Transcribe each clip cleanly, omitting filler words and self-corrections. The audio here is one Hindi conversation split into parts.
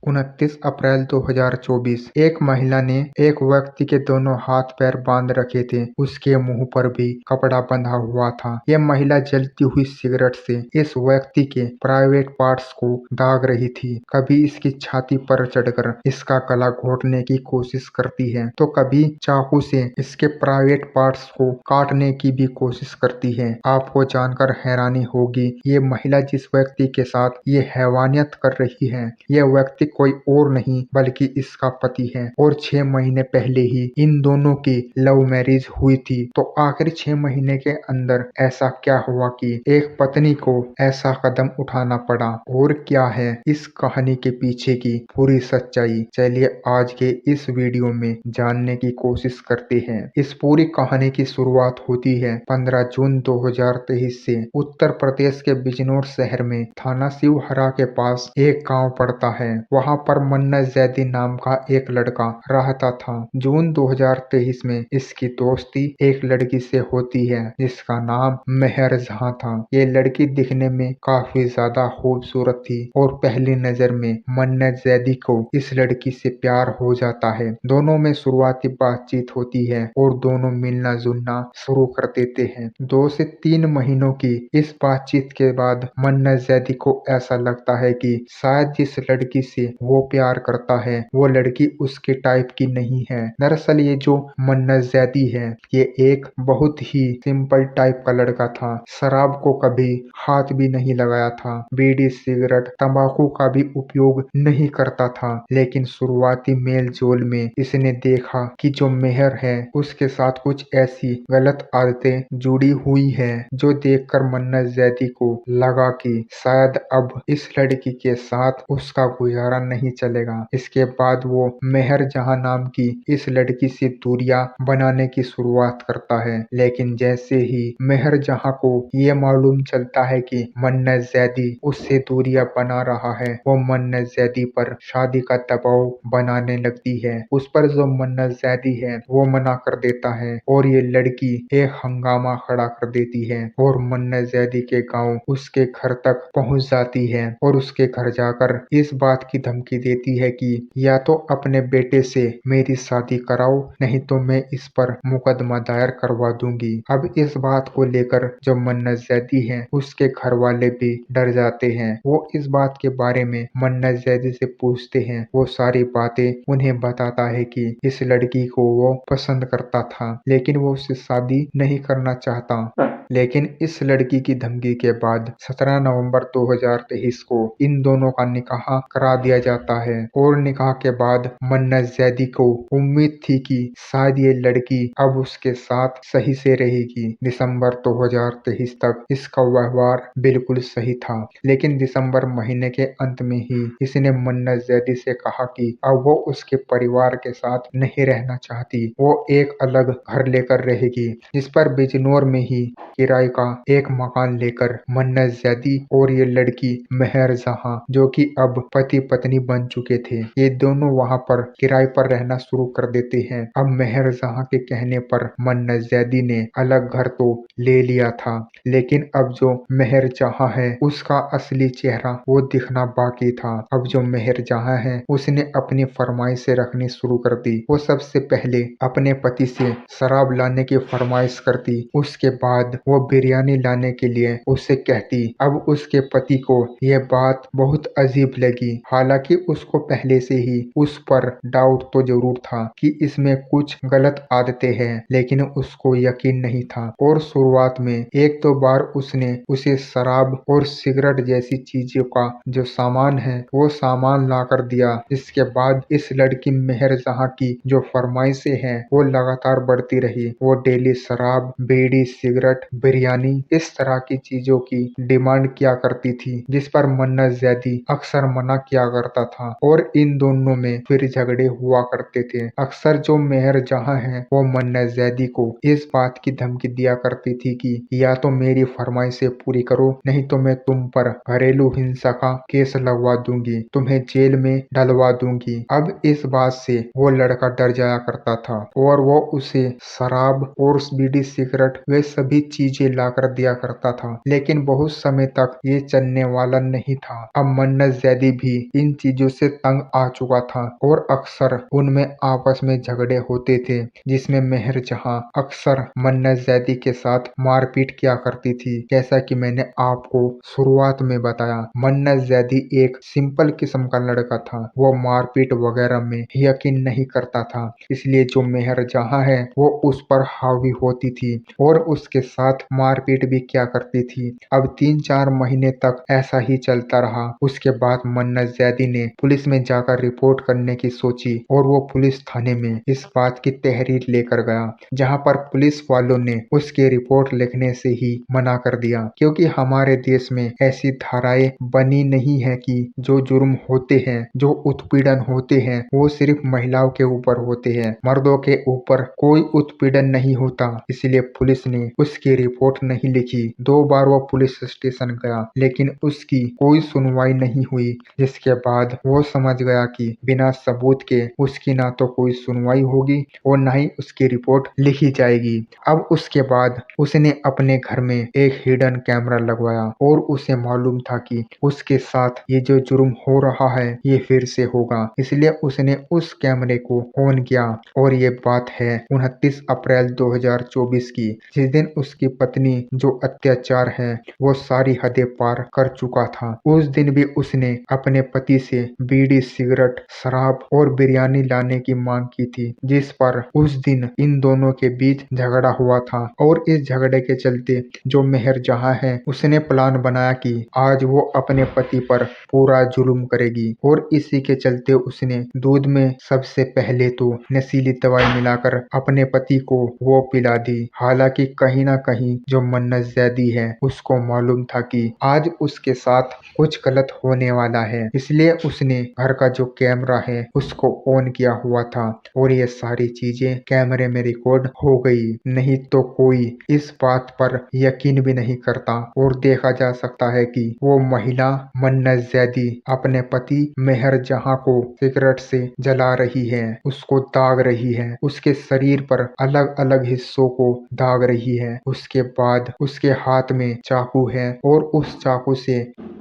29 अप्रैल 2024 एक महिला ने एक व्यक्ति के दोनों हाथ पैर बांध रखे थे। उसके मुंह पर भी कपड़ा बंधा हुआ था। यह महिला जलती हुई सिगरेट से इस व्यक्ति के प्राइवेट पार्ट्स को दाग रही थी। कभी इसकी छाती पर चढ़कर इसका गला घोटने की कोशिश करती है तो कभी चाकू से इसके प्राइवेट पार्ट्स को काटने की भी कोशिश करती है। आपको जानकर हैरानी होगी, ये महिला जिस व्यक्ति के साथ ये हैवानियत कर रही है, यह व्यक्ति कोई और नहीं बल्कि इसका पति है। और 6 महीने पहले ही इन दोनों की लव मैरिज हुई थी। तो आखिर 6 महीने के अंदर ऐसा क्या हुआ कि एक पत्नी को ऐसा कदम उठाना पड़ा, और क्या है इस कहानी के पीछे की पूरी सच्चाई, चलिए आज के इस वीडियो में जानने की कोशिश करते हैं। इस पूरी कहानी की शुरुआत होती है 15 जून 2023 से। उत्तर प्रदेश के बिजनौर शहर में थाना शिवहरा के पास एक गांव पड़ता है। वहां पर मन्नत जैदी नाम का एक लड़का रहता था। जून 2023 में इसकी दोस्ती एक लड़की से होती है जिसका नाम मेहर जहां था। ये लड़की दिखने में काफी ज्यादा खूबसूरत थी और पहली नजर में मन्नत जैदी को इस लड़की से प्यार हो जाता है। दोनों में शुरुआती बातचीत होती है और दोनों मिलना जुलना शुरू कर देते हैं। 2 से 3 महीनों की इस बातचीत के बाद मन्नत जैदी को ऐसा लगता है कि शायद जिस लड़की से वो प्यार करता है वो लड़की उसके टाइप की नहीं है। दरअसल ये जो मन्नत जैदी है ये एक बहुत ही सिंपल टाइप का लड़का था। शराब को कभी हाथ भी नहीं लगाया था, बीड़ी सिगरेट तंबाकू का भी उपयोग नहीं करता था। लेकिन शुरुआती मेल जोल में इसने देखा कि जो मेहर है उसके साथ कुछ ऐसी गलत आदतें जुड़ी हुई है जो देखकर मन्नत जैदी को लगा कि शायद अब इस लड़की के साथ उसका गुजारा नहीं चलेगा। इसके बाद वो मेहर जहां नाम की इस लड़की से दूरियां बनाने की शुरुआत करता है। लेकिन जैसे ही मेहर जहां को ये मालूम चलता है कि मन्नत जैदी उससे दूरियां बना रहा है, वो मन्नत जैदी पर शादी का दबाव बनाने लगती है। उस पर जो मन्नत जैदी है वो मना कर देता है और ये लड़की एक हंगामा खड़ा कर देती है और मन्नत जैदी के गांव उसके घर तक पहुंच जाती है और उसके घर जाकर इस बात की धमकी देती है कि या तो अपने बेटे से मेरी शादी कराओ, नहीं तो मैं इस पर मुकदमा दायर करवा दूंगी। अब इस बात को लेकर जो मन्नत जैदी है उसके घर वाले भी डर जाते हैं। वो इस बात के बारे में मन्नत जैदी से पूछते हैं। वो सारी बातें उन्हें बताता है कि इस लड़की को वो पसंद करता था लेकिन वो उससे शादी नहीं करना चाहता। लेकिन इस लड़की की धमकी के बाद 17 नवंबर 2023 को इन दोनों का निकाह करा दिया जाता है। और निकाह के बाद मन्नत जैदी को उम्मीद थी कि शायद ये लड़की अब उसके साथ सही से रहेगी। दिसंबर 2023 तक इसका व्यवहार बिल्कुल सही था, लेकिन दिसंबर महीने के अंत में ही इसने मन्नत जैदी से कहा कि अब वो उसके परिवार के साथ नहीं रहना चाहती, वो एक अलग घर लेकर रहेगी। जिस पर बिजनौर में ही किराए का एक मकान लेकर मन्नत जैदी और ये लड़की मेहर जहां, जो कि अब पति पत्नी बन चुके थे, ये दोनों वहां पर किराए पर रहना शुरू कर देते हैं। अब मेहर जहां के कहने पर मन्नत जैदी ने अलग घर तो ले लिया था, लेकिन अब जो मेहर जहां है उसका असली चेहरा वो दिखना बाकी था। अब जो मेहर जहां है उसने अपनी फरमाइशें रखनी शुरू कर दी। वो सबसे पहले अपने पति से शराब लाने की फरमाइश करती, उसके बाद वो बिरयानी लाने के लिए उससे कहती। अब उसके पति को यह बात बहुत अजीब लगी। हालांकि उसको पहले से ही उस पर डाउट तो जरूर था कि इसमें कुछ गलत आदतें हैं, लेकिन उसको यकीन नहीं था। और शुरुआत में एक दो बार उसने उसे शराब और सिगरेट जैसी चीजों का जो सामान है वो सामान ला कर दिया। इसके बाद इस लड़की मेहर जहां की जो फरमाइशें हैं वो लगातार बढ़ती रही। वो डेली शराब, बीड़ी सिगरेट, बिरयानी इस तरह की चीजों की डिमांड किया करती थी, जिस पर मन्नत जैदी अक्सर मना किया करता था और इन दोनों में फिर झगड़े हुआ करते थे। अक्सर जो मेहर जहां है वो मन्नत जैदी को इस बात की धमकी दिया करती थी कि या तो मेरी फरमाइशें पूरी करो, नहीं तो मैं तुम पर घरेलू हिंसा का केस लगवा दूंगी, तुम्हें जेल में डलवा दूंगी। अब इस बात से वो लड़का डर जाया करता था और वो उसे शराब और बीड़ी सिगरेट वे सभी चीजें लाकर दिया करता था, लेकिन बहुत समय तक ये चलने वाला नहीं था। अब मन्नत जैदी भी इन इन चीजों से तंग आ चुका था और अक्सर उनमें आपस में झगड़े होते थे, जिसमें मेहर जहां अक्सर मन्नत जैदी के साथ मारपीट किया करती थी। जैसा कि मैंने आपको शुरुआत में बताया, मन्नत जैदी एक सिंपल किस्म का लड़का था। वो मारपीट वगैरह में यकीन नहीं करता था, इसलिए जो मेहर जहां है वो उस पर हावी होती थी और उसके साथ मारपीट भी किया करती थी। अब 3-4 महीने तक ऐसा ही चलता रहा। उसके बाद मन्नत जैदी ने पुलिस में जाकर रिपोर्ट करने की सोची और वो पुलिस थाने में इस बात की तहरीर लेकर गया, जहां पर पुलिस वालों ने उसकी रिपोर्ट लिखने से ही मना कर दिया, क्योंकि हमारे देश में ऐसी धाराएं बनी नहीं है कि जो जुर्म होते हैं, जो उत्पीड़न होते हैं, वो सिर्फ महिलाओं के ऊपर होते हैं, मर्दों के ऊपर कोई उत्पीड़न नहीं होता। इसलिए पुलिस ने उसकी रिपोर्ट नहीं लिखी। 2 बार वो पुलिस स्टेशन गया, लेकिन उसकी कोई सुनवाई नहीं हुई, जिसके बाद वो समझ गया कि बिना सबूत के उसकी ना तो कोई सुनवाई होगी और ना ही उसकी रिपोर्ट लिखी जाएगी। अब उसके बाद उसने अपने घर में एक हिडन कैमरा लगवाया और उसे मालूम था कि उसके साथ ये जो जुर्म हो रहा है ये फिर से होगा, इसलिए उसने उस कैमरे को ऑन किया। और ये बात है 29 अप्रैल 2024 की, जिस दिन उसकी पत्नी जो अत्याचार है वो सारी हदें पार कर चुका था। उस दिन भी उसने अपने पति से बीड़ी, सिगरेट, शराब और बिरयानी लाने की मांग की थी, जिस पर उस दिन इन दोनों के बीच झगड़ा हुआ था। और इस झगड़े के चलते जो मेहर जहां है उसने प्लान बनाया कि आज वो अपने पति पर पूरा जुल्म करेगी, और इसी के चलते उसने दूध में सबसे पहले तो नशीली दवाई मिलाकर अपने पति को वो पिला दी। हालांकि कहीं ना कहीं जो मन्नत जैदी है उसको मालूम था कि आज उसके साथ कुछ गलत होने वाला है, इसलिए उसने घर का जो कैमरा है उसको ऑन किया हुआ था और ये सारी चीजें कैमरे में रिकॉर्ड हो गई। नहीं तो कोई इस बात पर यकीन भी नहीं करता और देखा जा सकता है कि वो महिला मन्नत जैदी अपने पति मेहर जहां को सिगरेट से जला रही है, उसको दाग रही है, उसके शरीर पर अलग अलग हिस्सों को दाग रही है। उसके बाद उसके हाथ में चाकू है और उस चाकू से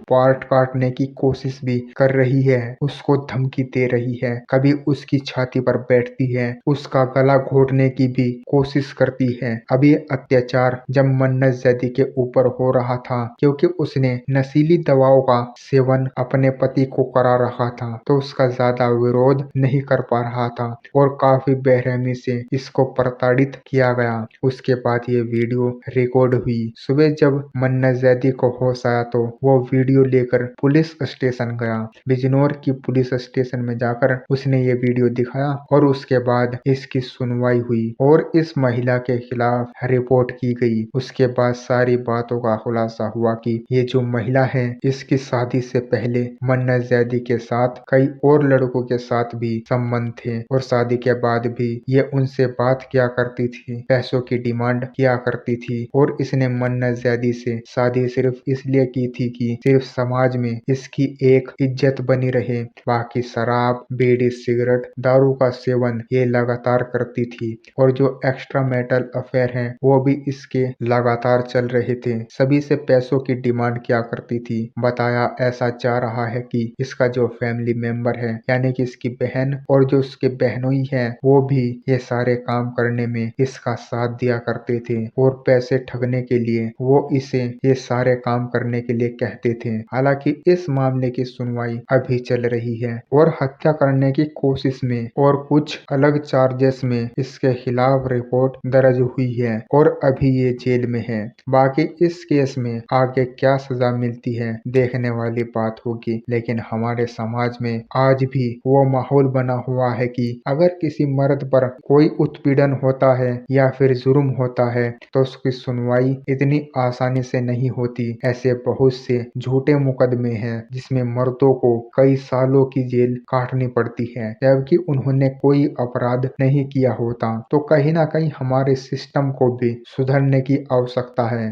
पार्ट काटने की कोशिश भी कर रही है, उसको धमकी दे रही है, कभी उसकी छाती पर बैठती है, उसका गला घोटने की भी कोशिश करती है। अभी अत्याचार जब मन्नत जैदी के ऊपर हो रहा था, क्योंकि उसने नशीली दवाओं का सेवन अपने पति को करा रखा था, तो उसका ज्यादा विरोध नहीं कर पा रहा था और काफी बेरहमी से इसको प्रताड़ित किया गया। उसके बाद ये वीडियो रिकॉर्ड हुई। सुबह जब मन्नत जैदी को होश आया तो वो वीडियो लेकर पुलिस स्टेशन गया। बिजनौर की पुलिस स्टेशन में जाकर उसने ये वीडियो दिखाया और उसके बाद इसकी सुनवाई हुई और इस महिला के खिलाफ रिपोर्ट की गई। उसके बाद सारी बातों का खुलासा हुआ कि ये जो महिला है इसकी शादी से पहले मन्नत जैदी के साथ कई और लड़कों के साथ भी संबंध थे और शादी के बाद भी ये उनसे बात किया करती थी, पैसों की डिमांड किया करती थी और इसने मन्नत जैदी से शादी सिर्फ इसलिए की थी कि सिर्फ समाज में इसकी एक इज्जत बनी रहे। बाकी शराब, बीड़ी, सिगरेट, दारू का सेवन ये लगातार करती थी और जो एक्स्ट्रा मैरिटल अफेयर हैं वो भी इसके लगातार चल रहे थे। सभी से पैसों की डिमांड किया करती थी। बताया ऐसा जा रहा है कि इसका जो फैमिली मेंबर है यानी कि इसकी बहन और जो उसके बहनोई है वो भी ये सारे काम करने में इसका साथ दिया करते थे और पैसे ठगने के लिए वो इसे ये सारे काम करने के लिए कहते थे। हालांकि इस मामले की सुनवाई अभी चल रही है और हत्या करने की कोशिश में और कुछ अलग चार्जेस में इसके खिलाफ रिपोर्ट दर्ज हुई है और अभी ये जेल में है। बाकी इस केस में आगे क्या सजा मिलती है देखने वाली बात होगी, लेकिन हमारे समाज में आज भी वो माहौल बना हुआ है कि अगर किसी मर्द पर कोई उत्पीड़न होता है या फिर जुर्म होता है तो उसकी सुनवाई इतनी आसानी से नहीं होती। ऐसे बहुत से झूठे मुकदमे हैं जिसमें मर्दों को कई सालों की जेल काटनी पड़ती है जबकि उन्होंने कोई अपराध नहीं किया होता। तो कहीं ना कहीं हमारे सिस्टम को भी सुधरने की आवश्यकता है।